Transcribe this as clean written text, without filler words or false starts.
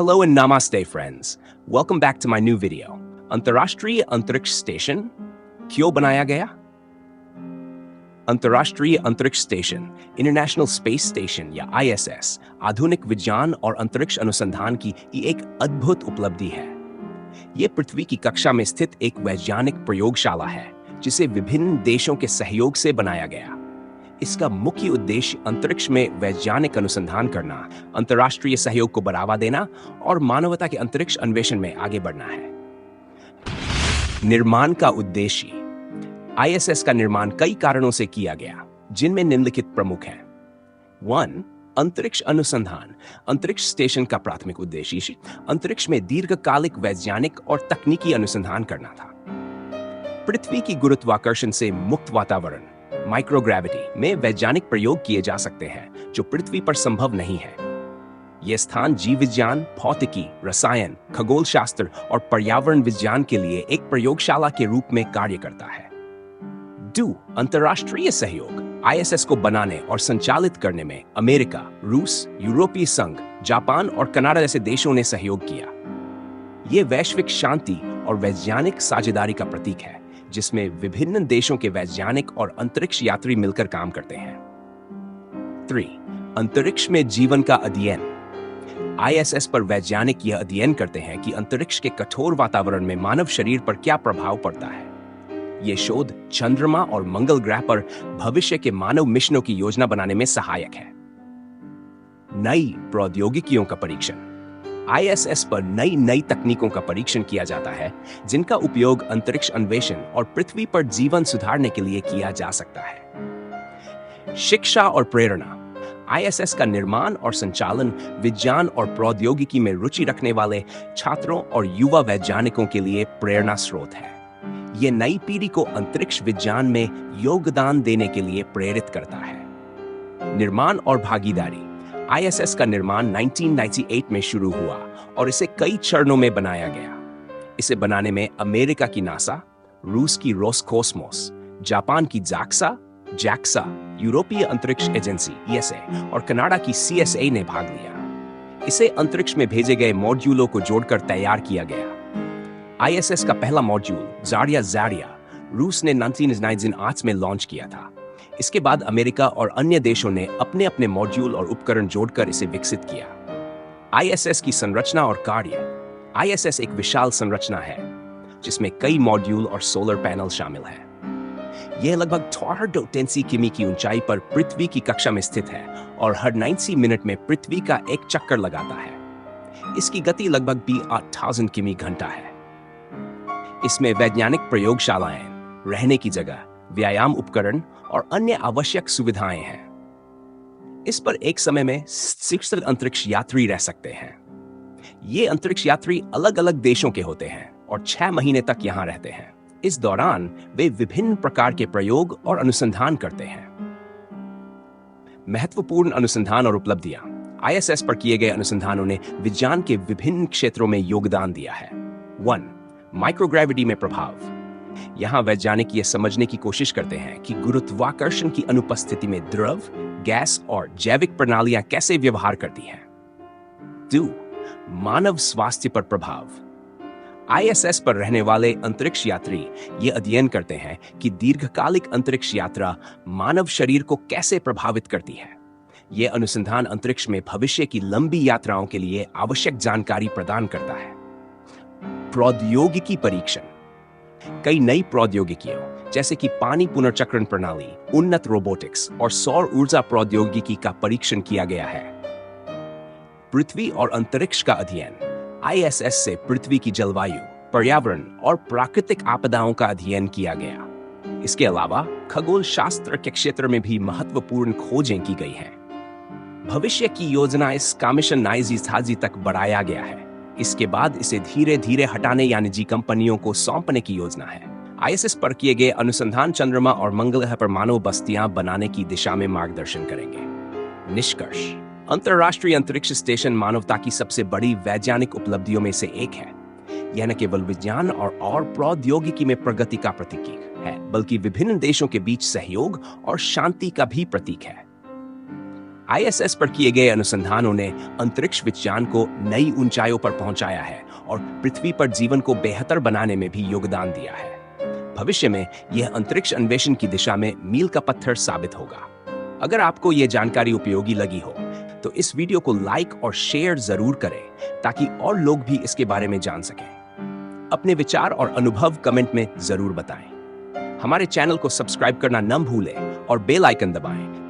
Hello and namaste friends. Welcome back to my new video. अंतर्राष्ट्रीय अंतरिक्ष station क्यों बनाया गया? अंतर्राष्ट्रीय अंतरिक्ष स्टेशन इंटरनेशनल स्पेस स्टेशन या ISS आधुनिक विज्ञान और अंतरिक्ष अनुसंधान की एक अद्भुत उपलब्धि है। ये पृथ्वी की कक्षा में स्थित एक वैज्ञानिक प्रयोगशाला है जिसे विभिन्न देशों के सहयोग से बनाया गया। इसका मुख्य उद्देश्य अंतरिक्ष में वैज्ञानिक अनुसंधान करना, अंतर्राष्ट्रीय सहयोग को बढ़ावा देना और मानवता के अंतरिक्ष अन्वेषण में आगे बढ़ना है। निर्माण का उद्देश्य ISS का निर्माण कई कारणों से किया गया, जिनमें निम्नलिखित प्रमुख हैं। 1. अंतरिक्ष अनुसंधान। अंतरिक्ष स्टेशन का प्राथमिक उद्देश्य अंतरिक्ष में दीर्घकालिक वैज्ञानिक और तकनीकी अनुसंधान करना था। पृथ्वी की गुरुत्वाकर्षण से मुक्त वातावरण माइक्रोग्रेविटी में वैज्ञानिक प्रयोग किए जा सकते हैं जो पृथ्वी पर संभव नहीं है। यह स्थान जीव विज्ञान, भौतिकी, रसायन, खगोल शास्त्र और पर्यावरण विज्ञान के लिए एक प्रयोगशाला के रूप में कार्य करता है। 2. अंतर्राष्ट्रीय सहयोग। ISS को बनाने और संचालित करने में अमेरिका, रूस, यूरोपीय संघ, जापान और कनाडा जैसे देशों ने सहयोग किया। यह वैश्विक शांति और वैज्ञानिक साझेदारी का प्रतीक है जिसमें विभिन्न देशों के वैज्ञानिक और अंतरिक्ष यात्री मिलकर काम करते हैं। 3. अंतरिक्ष में जीवन का अध्ययन। ISS पर वैज्ञानिक यह अध्ययन करते हैं कि अंतरिक्ष के कठोर वातावरण में मानव शरीर पर क्या प्रभाव पड़ता है। यह शोध चंद्रमा और मंगल ग्रह पर भविष्य के मानव मिशनों की योजना बनाने में सहायक है। नई प्रौद्योगिकियों का परीक्षण। ISS पर नई तकनीकों का परीक्षण किया जाता है जिनका उपयोग अंतरिक्ष अन्वेषण और पृथ्वी पर जीवन सुधारने के लिए किया जा सकता है। शिक्षा और प्रेरणा। ISS का निर्माण और संचालन विज्ञान और प्रौद्योगिकी में रुचि रखने वाले छात्रों और युवा वैज्ञानिकों के लिए प्रेरणा स्रोत है। यह नई पीढ़ी को अंतरिक्ष विज्ञान में योगदान देने के लिए प्रेरित करता है। निर्माण और भागीदारी। ISS का निर्माण 1998 में शुरू हुआ और इसे कई चरणों में बनाया गया। इसे बनाने में अमेरिका की नासा, रूस की रोसकोस्मोस, जापान की JAXA, यूरोपीय अंतरिक्ष एजेंसी ESA और कनाडा की CSA ने भाग लिया। इसे अंतरिक्ष में भेजे गए मॉड्यूलों को जोड़कर तैयार किया गया। ISS का पहला मॉड्यूल ज़ारिया रूस ने 1998 में लॉन्च किया था। इसके बाद अमेरिका और अन्य देशों ने अपने अपने मॉड्यूल और उपकरण जोड़कर इसे विकसित किया। ISS की संरचना और कार्य। ISS एक विशाल संरचना है जिसमें कई मॉड्यूल और सोलर पैनल शामिल हैं। यह लगभग 230 किमी की ऊंचाई पर पृथ्वी की कक्षा में स्थित है और हर 90 मिनट में पृथ्वी का एक चक्कर लगाता है। इसकी गति लगभग 8000 किमी घंटा है। इसमें वैज्ञानिक प्रयोगशालाएं, रहने की जगह, व्यायाम उपकरण और अन्य आवश्यक सुविधाएं हैं। इस पर एक समय में 60 अंतरिक्ष यात्री रह सकते हैं। ये अंतरिक्ष यात्री अलग अलग देशों के होते हैं और 6 महीने तक यहाँ रहते हैं। इस दौरान वे विभिन्न प्रकार के प्रयोग और अनुसंधान करते हैं। महत्वपूर्ण अनुसंधान और उपलब्धियां। ISS पर किए गए अनुसंधानों ने विज्ञान के विभिन्न क्षेत्रों में योगदान दिया है। 1. माइक्रोग्रेविटी में प्रभाव। यहाँ वैज्ञानिक यह समझने की कोशिश करते हैं कि गुरुत्वाकर्षण की अनुपस्थिति में द्रव, गैस और जैविक प्रणालियां कैसे व्यवहार करती हैं। 2. मानव स्वास्थ्य पर प्रभाव। ISS पर रहने वाले अंतरिक्ष यात्री यह अध्ययन करते हैं कि दीर्घकालिक अंतरिक्ष यात्रा मानव शरीर को कैसे प्रभावित करती है। यह अनुसंधान अंतरिक्ष में भविष्य की लंबी यात्राओं के लिए आवश्यक जानकारी प्रदान करता है। प्रौद्योगिकी परीक्षण। कई नई प्रौद्योगिकियों जैसे कि पानी पुनर्चक्रण प्रणाली, उन्नत रोबोटिक्स और सौर ऊर्जा प्रौद्योगिकी का परीक्षण किया गया है। पृथ्वी और अंतरिक्ष का अध्ययन। ISS से पृथ्वी की जलवायु, पर्यावरण और प्राकृतिक आपदाओं का अध्ययन किया गया। इसके अलावा खगोल शास्त्र के क्षेत्र में भी महत्वपूर्ण खोजें की गई हैं। भविष्य की योजना इस कामिशन नाइजी तक बढ़ाया गया है। इसके बाद इसे धीरे धीरे हटाने यानी जी कंपनियों को सौंपने की योजना है। ISS पर किए गए अनुसंधान चंद्रमा और मंगल ग्रह पर मानव बस्तियां बनाने की दिशा में मार्गदर्शन करेंगे। निष्कर्ष। अंतर्राष्ट्रीय अंतरिक्ष स्टेशन मानवता की सबसे बड़ी वैज्ञानिक उपलब्धियों में से एक है। यह न केवल विज्ञान और प्रौद्योगिकी में प्रगति का प्रतीक है, बल्कि विभिन्न देशों के बीच सहयोग और शांति का भी प्रतीक है। आईएसएस पर किए गए अनुसंधानों ने अंतरिक्ष विज्ञान को नई ऊंचाइयों पर पहुंचाया है और पृथ्वी पर जीवन को बेहतर बनाने में भी योगदान दिया है। भविष्य में यह अंतरिक्ष अन्वेषण की दिशा में मील का पत्थर साबित होगा। अगर आपको यह जानकारी उपयोगी लगी हो तो इस वीडियो को लाइक और शेयर जरूर करें ताकि और लोग भी इसके बारे में जान सकें। अपने विचार और अनुभव कमेंट में जरूर बताएं। हमारे चैनल को सब्सक्राइब करना न भूलें और बेल आइकन दबाएं